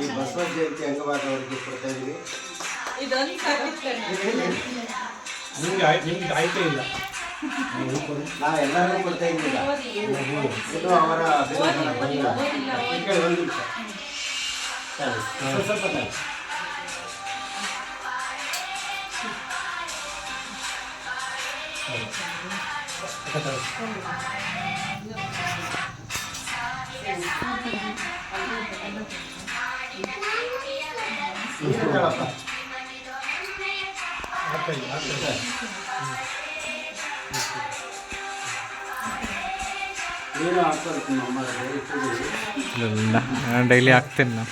ಈ ಬಸವ ಜಯಂತಿ ಅಂಗವಾದವರಿಗೆ ಕೊಡ್ತಾ ಇದೀವಿ. ನಿಮ್ಗೆ ಆಯ್ಕೆ ಇಲ್ಲ, ನಾವು ಎಲ್ಲರಿಗೂ ಕೊಡ್ತಾ ಇದ್ದೀವಿ. ಇದು ಅವರ ಅಭಿನಂದನ ಬಂದಿಲ್ಲ. ಒಂದು ನಿಮಿಷ ಸ್ವಲ್ಪ ಏನು ಆಗ್ತದೆ ನಮ್ಮ ಡೈಲಿ ಹಾಕ್ತೀನಿ ನಾನು.